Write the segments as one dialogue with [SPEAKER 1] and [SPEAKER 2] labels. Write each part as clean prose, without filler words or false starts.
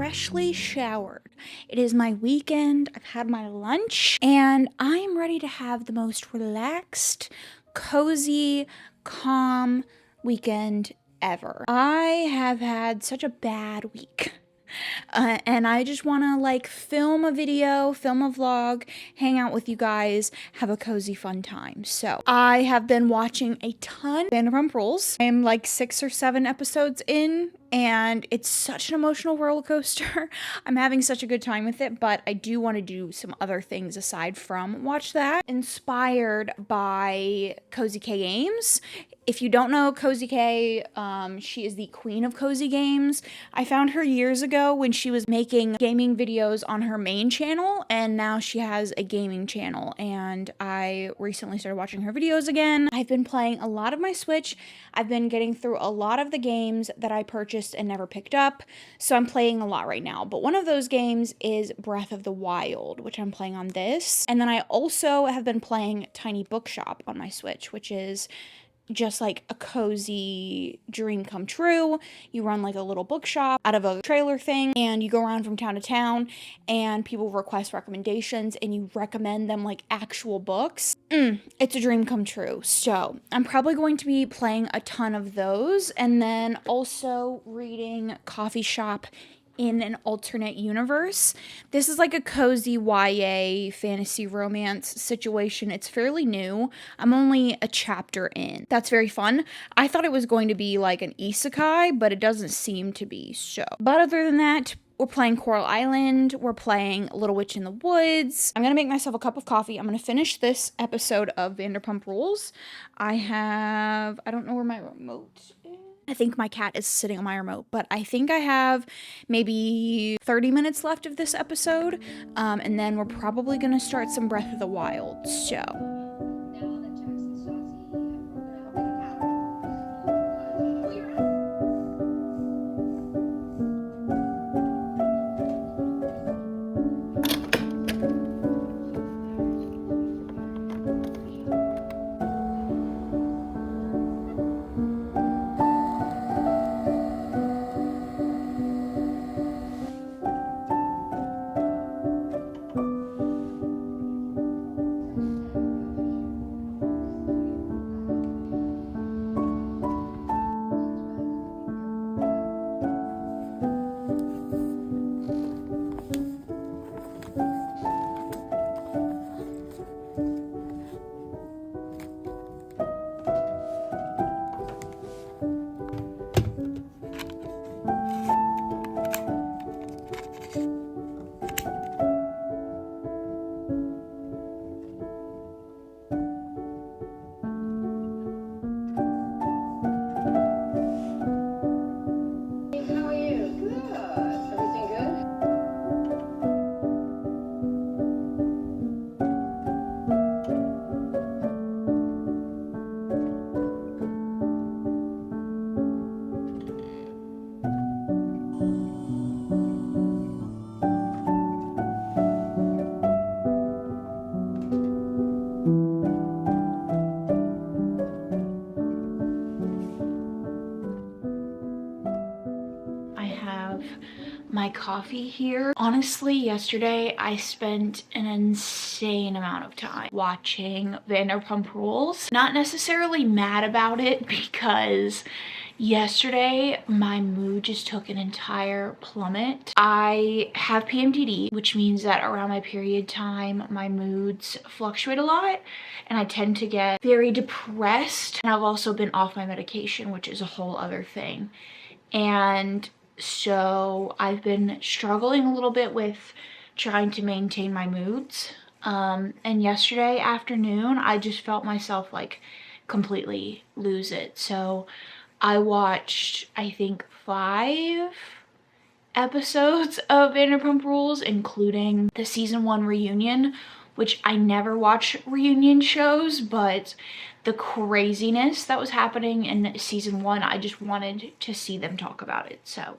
[SPEAKER 1] freshly showered. It is my weekend, I've had my lunch, and I am ready to have the most relaxed, cozy, calm weekend ever. I have had such a bad week. And I just want to like film a video, film a vlog, hang out with you guys, have a cozy fun time. So I have been watching a ton of Vanderpump Rules. I'm like 6 or 7 episodes in, and it's such an emotional roller coaster. I'm having such a good time with it, but I do want to do some other things aside from watch that. Inspired by Cozy K Games. If you don't know Cozy K, she is the queen of cozy games. I found her years ago when she was making gaming videos on her main channel, and now she has a gaming channel, and I recently started watching her videos again. I've been playing a lot of my Switch. I've been getting through a lot of the games that I purchased and never picked up, so I'm playing a lot right now. But one of those games is Breath of the Wild, which I'm playing on this. And then I also have been playing Tiny Bookshop on my Switch, which is just like a cozy dream come true. You run like a little bookshop out of a trailer thing, and you go around from town to town, and people request recommendations, and you recommend them like actual books. It's a dream come true. So I'm probably going to be playing a ton of those, and then also reading Coffee Shop in an Alternate Universe. This is like a cozy YA fantasy romance situation. It's fairly new. I'm only a chapter in. That's very fun. I thought it was going to be like an isekai, but it doesn't seem to be so. But other than that, we're playing Coral Island. We're playing Little Witch in the Woods. I'm gonna make myself a cup of coffee. I'm gonna finish this episode of Vanderpump Rules. I don't know where my remote is. I think my cat is sitting on my remote, but I think I have maybe 30 minutes left of this episode, and then we're probably gonna start some Breath of the Wild, so. My coffee here. Honestly, yesterday I spent an insane amount of time watching Vanderpump Rules. Not necessarily mad about it, because yesterday my mood just took an entire plummet. I have PMDD, which means that around my period time my moods fluctuate a lot, and I tend to get very depressed. And I've also been off my medication, which is a whole other thing. And so I've been struggling a little bit with trying to maintain my moods. And yesterday afternoon, I just felt myself like completely lose it. So I watched, I think, 5 episodes of Vanderpump Rules, including the season 1 reunion, which I never watch reunion shows, but the craziness that was happening in season 1, I just wanted to see them talk about it. So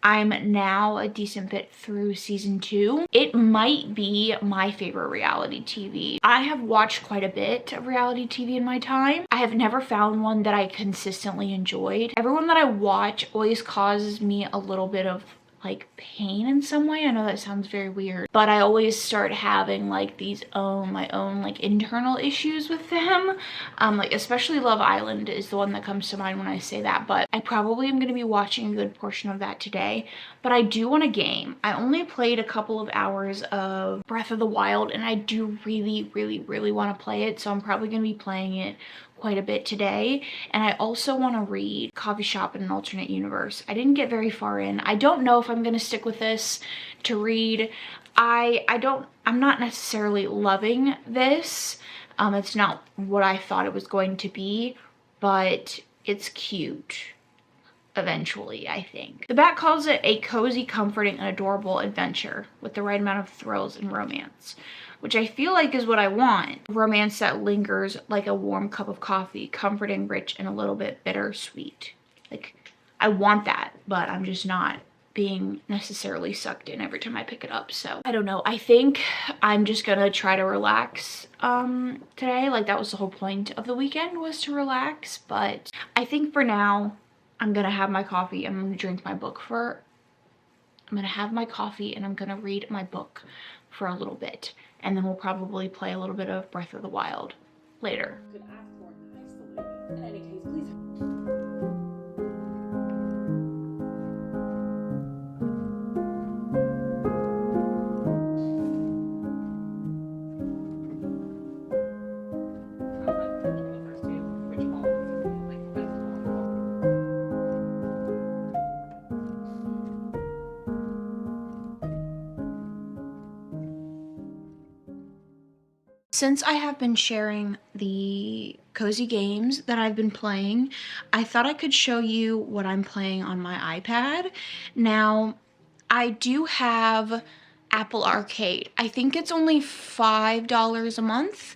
[SPEAKER 1] I'm now a decent bit through season 2. It might be my favorite reality TV. I have watched quite a bit of reality TV in my time. I have never found one that I consistently enjoyed. Everyone that I watch always causes me a little bit of like pain in some way. I know that sounds very weird, but I always start having like these my own like internal issues with them. Like especially Love Island is the one that comes to mind when I say that, but I probably am going to be watching a good portion of that today. But I do want a game. I only played a couple of hours of Breath of the Wild, and I do really want to play it, so I'm probably going to be playing it quite a bit today. And I also want to read Coffee Shop in an Alternate Universe. I didn't get very far in. I don't know if I'm going to stick with this to read. I'm not necessarily loving this. It's not what I thought it was going to be, but it's cute eventually, I think. The back calls it a cozy, comforting, and adorable adventure with the right amount of thrills and romance, which I feel like is what I want. Romance that lingers like a warm cup of coffee, comforting, rich, and a little bit bittersweet. Like, I want that, but I'm just not being necessarily sucked in every time I pick it up. So I don't know. I think I'm just gonna try to relax today. Like, that was the whole point of the weekend, was to relax. But I think for now, I'm gonna have my coffee. I'm gonna drink my book I'm gonna have my coffee and I'm gonna read my book for a little bit. And then we'll probably play a little bit of Breath of the Wild later.
[SPEAKER 2] Could ask more nicely. In any case, please.
[SPEAKER 1] Since I have been sharing the cozy games that I've been playing, I thought I could show you what I'm playing on my iPad. Now, I do have Apple Arcade. I think it's only $5 a month,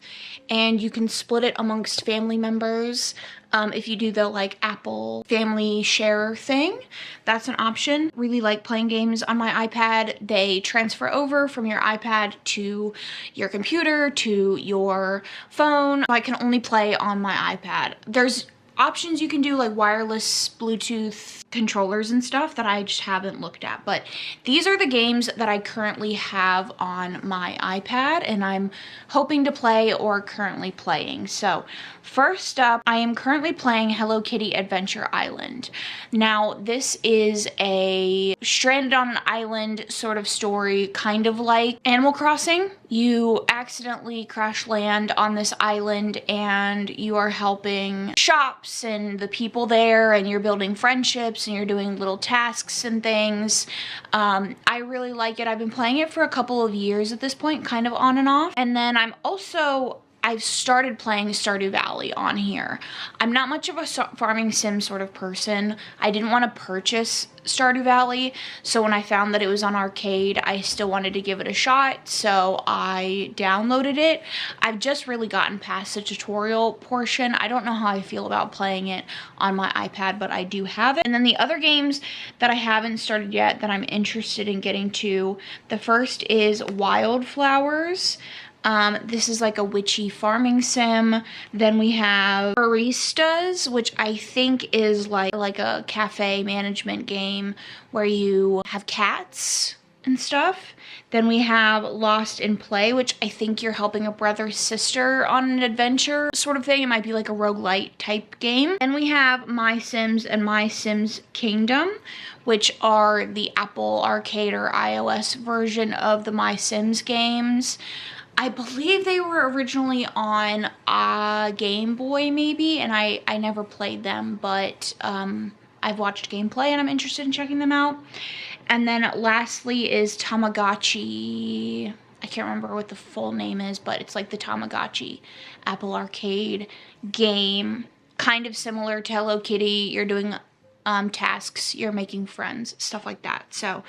[SPEAKER 1] and you can split it amongst family members. If you do the like Apple family share thing, that's an option. Really like playing games on my iPad. They transfer over from your iPad to your computer, to your phone. I can only play on my iPad. There's options you can do, like wireless Bluetooth controllers and stuff, that I just haven't looked at. But these are the games that I currently have on my iPad and I'm hoping to play or currently playing. So first up, I am currently playing Hello Kitty Adventure Island. Now, this is a stranded on an island sort of story, kind of like Animal Crossing. You accidentally crash land on this island and you are helping shops and the people there, and you're building friendships and you're doing little tasks and things. I really like it. I've been playing it for a couple of years at this point, kind of on and off. And then I've started playing Stardew Valley on here. I'm not much of a farming sim sort of person. I didn't want to purchase Stardew Valley, so when I found that it was on arcade, I still wanted to give it a shot, so I downloaded it. I've just really gotten past the tutorial portion. I don't know how I feel about playing it on my iPad, but I do have it. And then the other games that I haven't started yet that I'm interested in getting to, the first is Wildflowers. This is like a witchy farming sim. Then we have Baristas, which I think is like a cafe management game where you have cats and stuff. Then we have Lost in Play, which I think you're helping a brother sister on an adventure sort of thing. It might be like a roguelite type game. Then we have My Sims and My Sims Kingdom, which are the Apple Arcade or iOS version of the My Sims games. I believe they were originally on a Game Boy maybe, and I never played them, but I've watched gameplay and I'm interested in checking them out. And then lastly is Tamagotchi. I can't remember what the full name is, but it's like the Tamagotchi Apple Arcade game. Kind of similar to Hello Kitty. You're doing tasks, you're making friends, stuff like that. So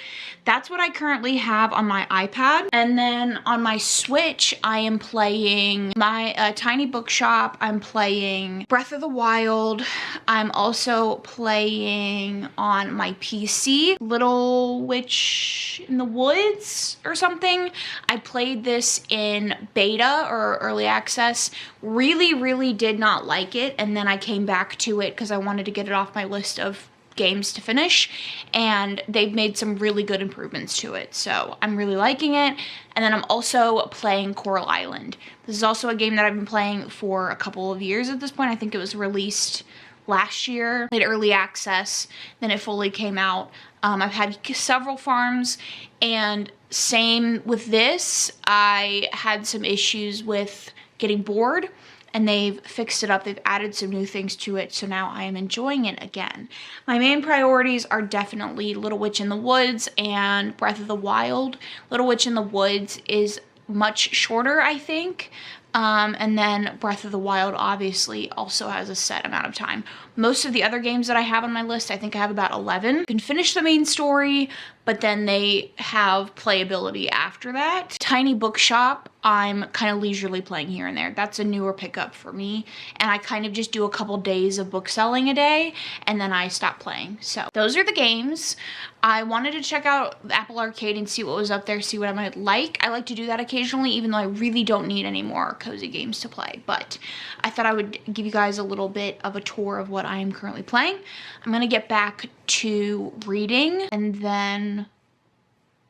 [SPEAKER 1] that's what I currently have on my iPad. And then on my Switch, I am playing my Tiny Bookshop. I'm playing Breath of the Wild. I'm also playing on my PC Little Witch in the Woods or something. I played this in beta or early access. Really did not like it, and then I came back to it because I wanted to get it off my list of games to finish, and they've made some really good improvements to it, so I'm really liking it. And then I'm also playing Coral Island. This is also a game that I've been playing for a couple of years at this point. I think it was released last year, played early access, then it fully came out. I've had several farms, and same with this, I had some issues with getting bored, and they've fixed it up. They've added some new things to it, so now I am enjoying it again. My main priorities are definitely Little Witch in the Woods and Breath of the Wild. Little Witch in the Woods is much shorter, I think. And then Breath of the Wild obviously also has a set amount of time. Most of the other games that I have on my list, I think I have about 11. You can finish the main story, but then they have playability after that. Tiny Bookshop, I'm kind of leisurely playing here and there. That's a newer pickup for me, and I kind of just do a couple days of book selling a day, and then I stop playing. So those are the games. I wanted to check out Apple Arcade and see what was up there, see what I might like. I like to do that occasionally, even though I really don't need any more cozy games to play. But I thought I would give you guys a little bit of a tour of what I am currently playing. I'm gonna get back to reading, and then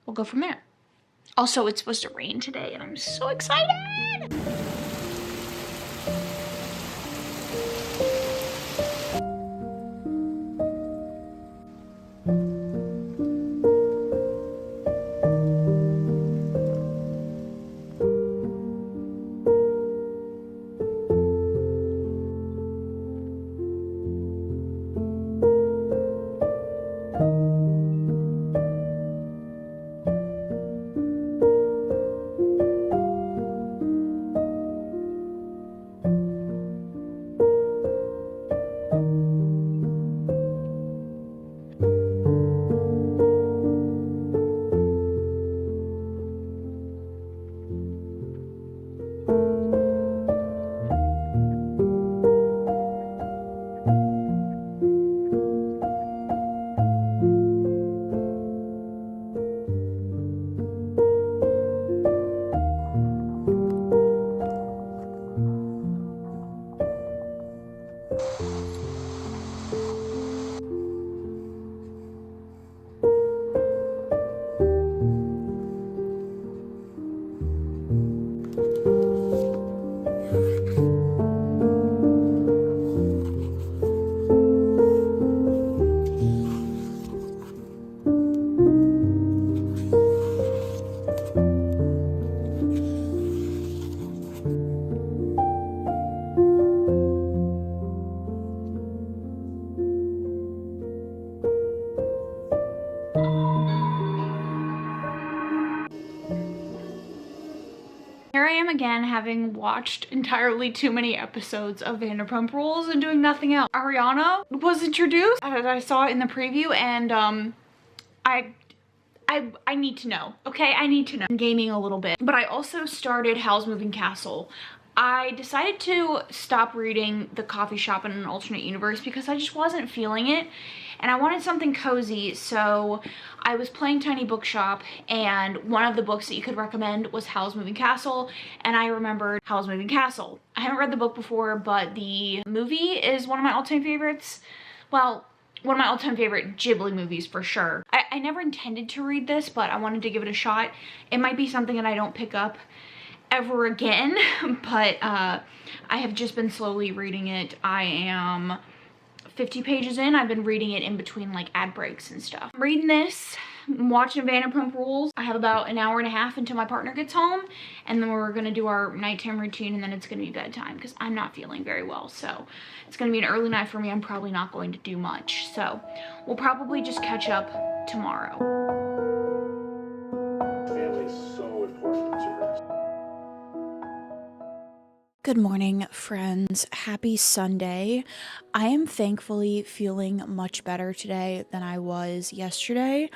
[SPEAKER 1] we'll go from there. Also, it's supposed to rain today, and I'm so excited! Here I am again, having watched entirely too many episodes of Vanderpump Rules and doing nothing else. Ariana was introduced, as I saw in the preview, and I need to know, okay? I need to know. I'm gaming a little bit, but I also started Howl's Moving Castle. I decided to stop reading The Coffee Shop in an Alternate Universe because I just wasn't feeling it, and I wanted something cozy, so I was playing Tiny Bookshop, and one of the books that you could recommend was Howl's Moving Castle, and I remembered Howl's Moving Castle. I haven't read the book before, but the movie is one of my all-time favorites. Well, one of my all-time favorite Ghibli movies for sure. I never intended to read this, but I wanted to give it a shot. It might be something that I don't pick up ever again, but I have just been slowly reading it. I am 50 pages in. I've been reading it in between like ad breaks and stuff. I'm reading this, I'm watching Vanderpump Rules. I have about an hour and a half until my partner gets home, and then we're gonna do our nighttime routine, and then it's gonna be bedtime because I'm not feeling very well. So it's gonna be an early night for me. I'm probably not going to do much. So we'll probably just catch up tomorrow.
[SPEAKER 3] Family's so important to yours.
[SPEAKER 1] Good morning, friends. Happy Sunday. I am thankfully feeling much better today than I was yesterday.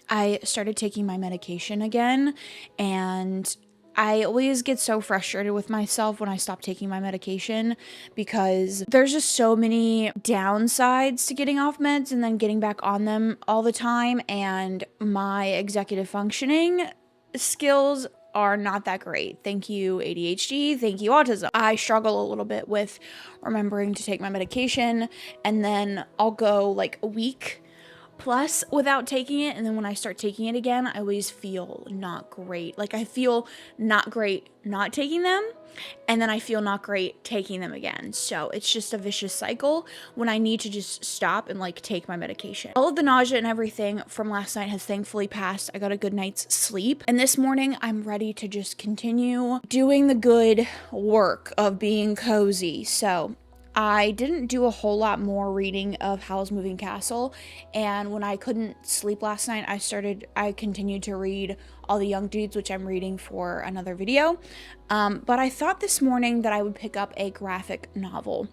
[SPEAKER 1] I started taking my medication again, and I always get so frustrated with myself when I stop taking my medication because there's just so many downsides to getting off meds and then getting back on them all the time, and my executive functioning skills are not that great. Thank you, ADHD. Thank you, autism. I struggle a little bit with remembering to take my medication, and then I'll go like a week plus without taking it, and then when I start taking it again, I always feel not great. Like I feel not great not taking them, and then I feel not great taking them again. So it's just a vicious cycle when I need to just stop and like take my medication. All of the nausea and everything from last night has thankfully passed. I got a good night's sleep, and this morning I'm ready to just continue doing the good work of being cozy. So I didn't do a whole lot more reading of Howl's Moving Castle, and when I couldn't sleep last night, I continued to read All the Young Dudes, which I'm reading for another video. But I thought this morning that I would pick up a graphic novel.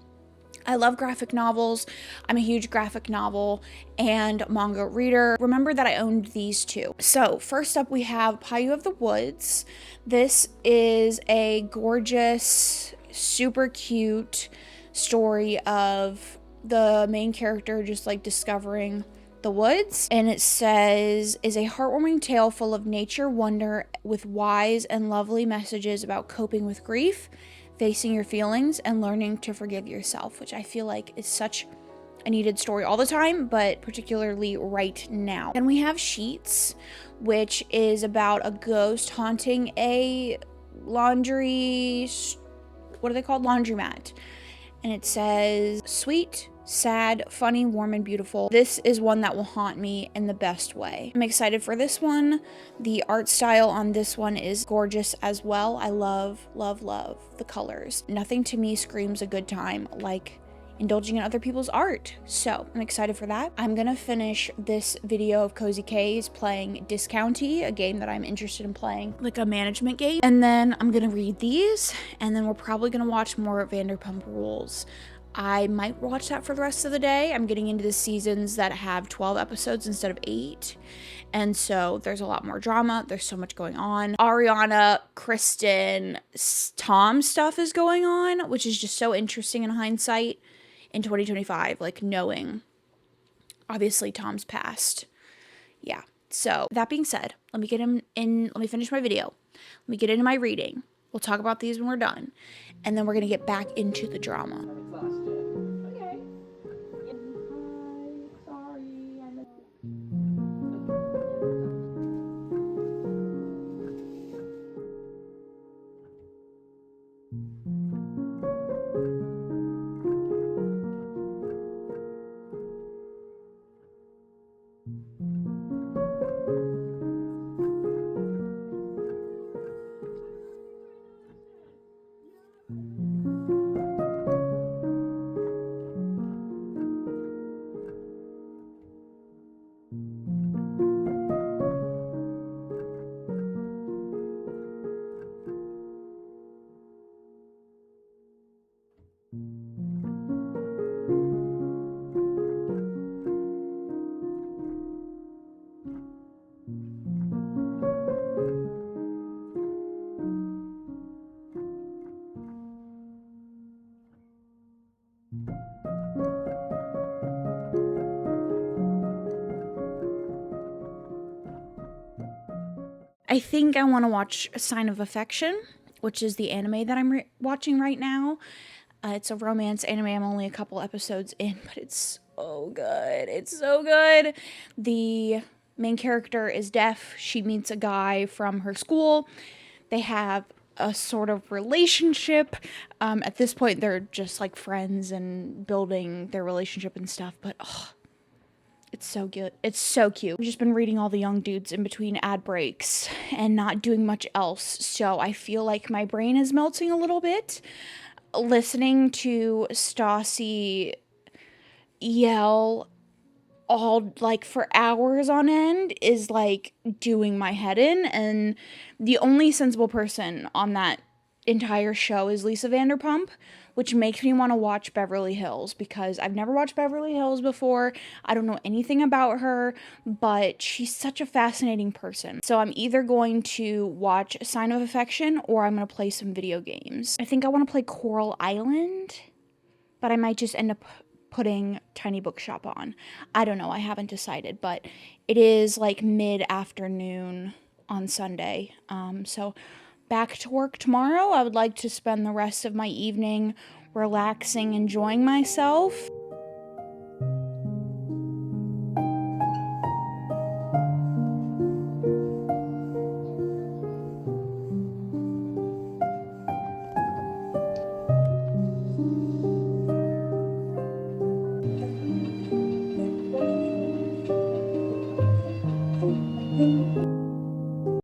[SPEAKER 1] I love graphic novels. I'm a huge graphic novel and manga reader. Remember that I owned these two. So first up we have Payu of the Woods. This is a gorgeous, super cute story of the main character just like discovering the woods, and it says is a heartwarming tale full of nature wonder with wise and lovely messages about coping with grief, facing your feelings, and learning to forgive yourself, which I feel like is such a needed story all the time, but particularly right now. And we have Sheets, which is about a ghost haunting a laundromat. And it says, sweet, sad, funny, warm, and beautiful. This is one that will haunt me in the best way. I'm excited for this one. The art style on this one is gorgeous as well. I love, love, love the colors. Nothing to me screams a good time like indulging in other people's art. So I'm excited for that. I'm gonna finish this video of Cozy K's playing Discounty, a game that I'm interested in playing, like a management game. And then I'm gonna read these, and then we're probably gonna watch more Vanderpump Rules. I might watch that for the rest of the day. I'm getting into the seasons that have 12 episodes instead of 8. And so there's a lot more drama. There's so much going on. Ariana, Kristen, Tom stuff is going on, which is just so interesting in hindsight in 2025, like knowing obviously Tom's passed. Yeah. So that being said, let me finish my video. Let me get into my reading. We'll talk about these when we're done. And then we're going to get back into the drama.
[SPEAKER 2] I'm exhausted. Okay. Hi. Sorry.
[SPEAKER 1] I think I want to watch A Sign of Affection, which is the anime that I'm watching right now. It's a romance anime. I'm only a couple episodes in, but it's so good. It's so good. The main character is deaf. She meets a guy from her school. They have a sort of relationship. At this point, they're just like friends and building their relationship and stuff, but it's so good. It's so cute. I've just been reading All the Young Dudes in between ad breaks and not doing much else. So I feel like my brain is melting a little bit. Listening to Stassi yell all like for hours on end is like doing my head in. And the only sensible person on that entire show is Lisa Vanderpump, which makes me want to watch Beverly Hills because I've never watched Beverly Hills before. I don't know anything about her, but she's such a fascinating person. So I'm either going to watch A Sign of Affection or I'm going to play some video games. I think I want to play Coral Island, but I might just end up putting Tiny Bookshop on. I don't know. I haven't decided, but it is like mid-afternoon on Sunday. So back to work tomorrow. I would like to spend the rest of my evening relaxing, enjoying myself.